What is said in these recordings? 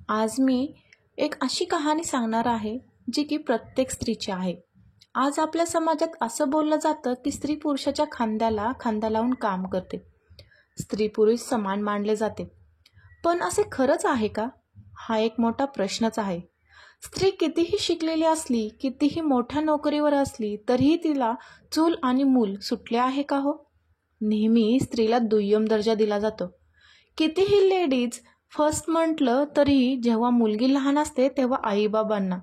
आज मी एक अशी कहाणी सांगणार आहे जी की प्रत्येक स्त्रीची आहे. आज आपल्या समाजात असं बोललं जातं की स्त्री पुरुषाच्या खांद्याला खांदा लावून काम करते. स्त्री पुरुष समान मानले जाते. पण असे खरंच आहे का? हा एक मोठा प्रश्नच आहे. स्त्री कितीही शिकलेली असली, कितीही मोठ्या नोकरीवर असली, तरीही तिला चूल आणि मूल सुटले आहे का हो? नेहमी स्त्रीला दुय्यम दर्जा दिला जातो. कितीही लेडीज फर्स्ट म्हटलं तरीही जेव्हा मुलगी लहान असते तेव्हा आईबाबांना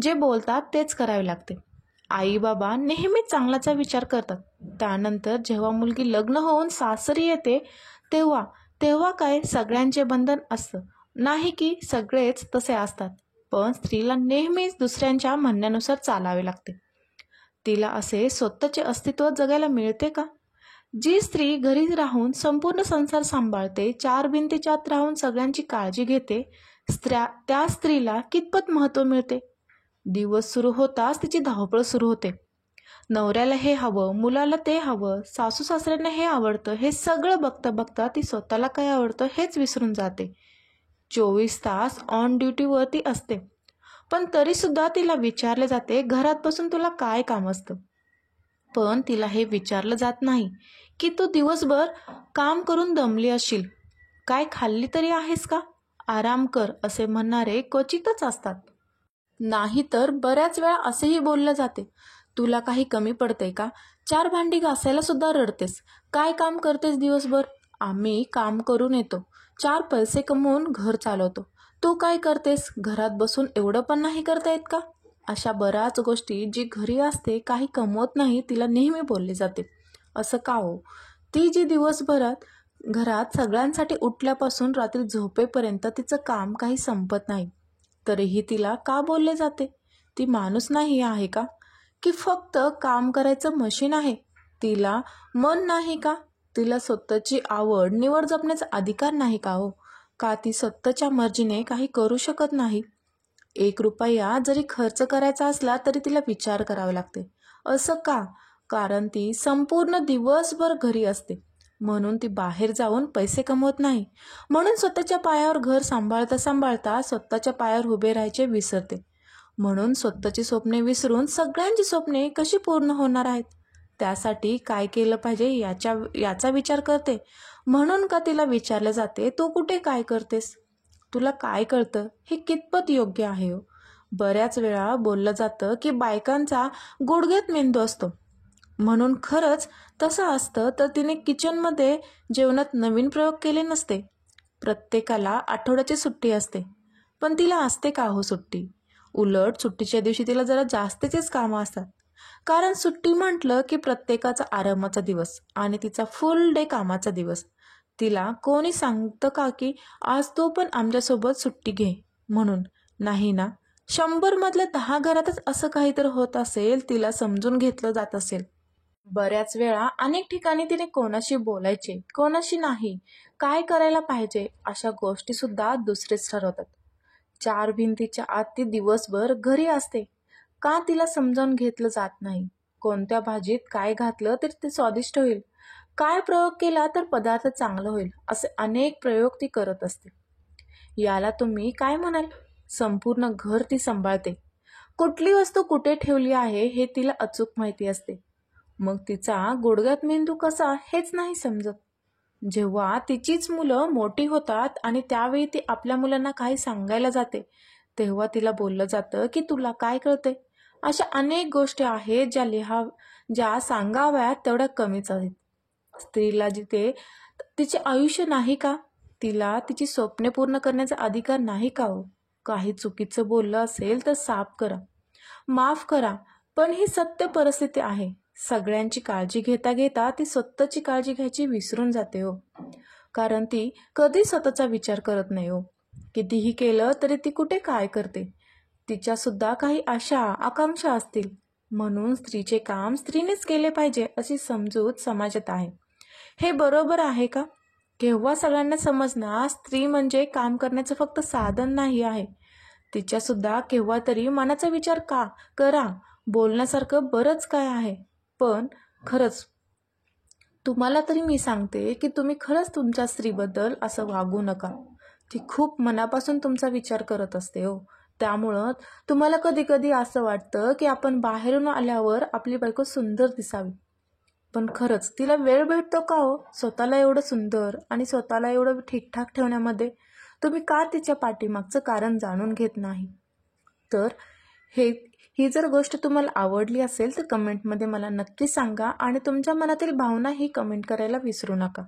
जे बोलतात तेच करावे लागते. आईबाबा नेहमी चांगल्याचा विचार करतात. त्यानंतर जेव्हा मुलगी लग्न होऊन सासरी येते तेव्हा तेव्हा काय सगळ्यांचे बंधन असतं नाही की सगळेच तसे असतात. पण स्त्रीला नेहमीच दुसऱ्यांच्या म्हणण्यानुसार चालावे लागते. तिला असे स्वतःचे अस्तित्व जगायला मिळते का? जी स्त्री घरी राहून संपूर्ण संसार सांभाळते, चार भिंतीच्या आत राहून सगळ्यांची काळजी घेते, त्या स्त्रीला कितपत महत्त्व मिळते? दिवस सुरू होताच तिची धावपळ सुरू होते. नवऱ्याला हे हवं, मुलाला ते हवं, सासू सासऱ्यांना हे आवडतं, हे सगळं बघता बघता ती स्वतःला काय आवडतं हेच विसरून जाते. 24 तास ऑन ड्युटीवरती असते, पण तरीसुद्धा तिला विचारले जाते घरात बसून तुला काय काम असतं. पण तिला हे विचारलं जात नाही की तू दिवसभर काम करून दमली असशील, काय खाल्ली तरी आहेस का, आराम कर असे म्हणणारे क्वचितच असतात. नाही तर बऱ्याच वेळा असेही बोलले जाते, तुला काही कमी पडते का, 4 भांडी घासायला सुद्धा रडतेस, काय काम करतेस दिवसभर, आम्ही काम करून येतो, 4 पैसे कमवून घर चालवतो, तू काय करतेस, घरात बसून एवढं पण नाही करता येत का. अशा बऱ्याच गोष्टी जी घरी असते काही कमवत नाही तिला नेहमी बोलले जाते. असं का हो? ती जी दिवसभरात घरात सगळ्यांसाठी उठल्यापासून रात्री झोपेपर्यंत तिचं काम काही संपत नाही, तरीही तिला का बोलले जाते? ती माणूस नाही आहे का? की फक्त काम करायचं मशीन आहे? तिला मन नाही का? तिला स्वतःची आवड निवड जपण्याचा अधिकार नाही का हो? का ती स्वतःच्या मर्जीने काही करू शकत नाही? 1 रुपया जरी खर्च करायचा असला तरी तिला विचार करावे लागते. असं का? कारण ती संपूर्ण दिवसभर घरी असते, म्हणून ती बाहेर जाऊन पैसे कमवत नाही, म्हणून स्वतःच्या पायावर घर सांभाळता सांभाळता स्वतःच्या पायावर उभे राहायचे विसरते, म्हणून स्वतःची स्वप्ने विसरून सगळ्यांची स्वप्ने कशी पूर्ण होणार आहेत, त्यासाठी काय केलं पाहिजे याचा विचार करते. म्हणून का तिला विचारले जाते तू कुठे काय करतेस, तुला काय कळतं, हे कितपत योग्य आहे हो? बऱ्याच वेळा बोललं जातं की बायकांचा गुडघ्यात मेंदू असतो, म्हणून खरंच तसं असतं तर तिने किचनमध्ये जेवणात नवीन प्रयोग केले नसते. प्रत्येकाला आठवड्याची सुट्टी असते, पण तिला असते का हो सुट्टी? उलट सुट्टीच्या दिवशी तिला जरा जास्तीचेच कामं असतात. कारण सुट्टी म्हटलं की प्रत्येकाचा आरामाचा दिवस आणि तिचा फुल डे कामाचा दिवस. तिला कोणी सांगतं का की आज तू पण आमच्यासोबत सुट्टी घे म्हणून? नाही ना. 100 मधल्या 10 घरातच असं काहीतरी होत असेल, तिला समजून घेतलं जात असेल. बऱ्याच वेळा अनेक ठिकाणी तिने कोणाशी बोलायचे, कोणाशी नाही, काय करायला पाहिजे अशा गोष्टी सुद्धा दुसरेच ठरवतात. 4 भिंतीच्या आत ती दिवसभर घरी असते. का तिला समजावून घेतलं जात नाही? कोणत्या भाजीत काय घातलं तर ते स्वादिष्ट होईल, काय प्रयोग केला तर पदार्थ चांगला होईल, असे अनेक प्रयोग ती करत असते. याला तुम्ही काय म्हणाल? संपूर्ण घर ती सांभाळते. कुठली वस्तू कुठे ठेवली आहे हे तिला अचूक माहिती असते. मग तिचा गुडघ्यात मेंदू कसा हेच नाही समजत. जेव्हा तिचीच मुलं मोठी होतात आणि त्यावेळी ती आपल्या मुलांना काही सांगायला जाते तेव्हा तिला बोललं जातं की तुला काय कळते. अशा अनेक गोष्टी आहेत ज्या सांगाव्यात तेवढ्या कमीच आहेत. स्त्रीला जिथे तिचे आयुष्य नाही का? तिला तिची स्वप्ने पूर्ण करण्याचा अधिकार नाही का हो? काही चुकीचं बोललं असेल तर साफ करा, माफ करा, पण ही सत्य परिस्थिती आहे. सगळ्यांची काळजी घेता घेता ती स्वतःची काळजी घ्यायची विसरून जाते हो. कारण ती कधी स्वतःचा विचार करत नाही हो. कितीही केलं तरी ती कुठे काय करते, तिच्या सुद्धा काही आशा आकांक्षा असतील, म्हणून स्त्रीचे काम स्त्रीनेच केले पाहिजे अशी समजूत समाजात आहे. हे बरोबर आहे का? केव्हा सगळ्यांना समजणार स्त्री म्हणजे काम करण्याचं फक्त साधन नाही आहे, तिच्या सुद्धा केव्हा तरी मनाचा विचार करा. बोलण्यासारखं बरंच काय आहे. पण खरंच तुम्हाला तरी मी सांगते की तुम्ही खरंच तुमच्या स्त्रीबद्दल असं वागू नका. ती खूप मनापासून तुमचा विचार करत असते हो. त्यामुळं तुम्हाला कधी कधी असं वाटतं की आपण बाहेरून आल्यावर आपली बायको सुंदर दिसावी. पण खरंच तिला वेळ भेटतो का हो स्वतःला एवढं सुंदर आणि स्वतःला एवढं ठीकठाक ठेवण्यामध्ये? तुम्ही का तिच्या पाठीमागचं कारण जाणून घेत नाही? तर हे ही जर गोष्ट तुम्हाला आवडली असेल तर कमेंटमध्ये मला नक्की सांगा आणि तुमच्या मनातील भावना ही कमेंट करायला विसरू नका.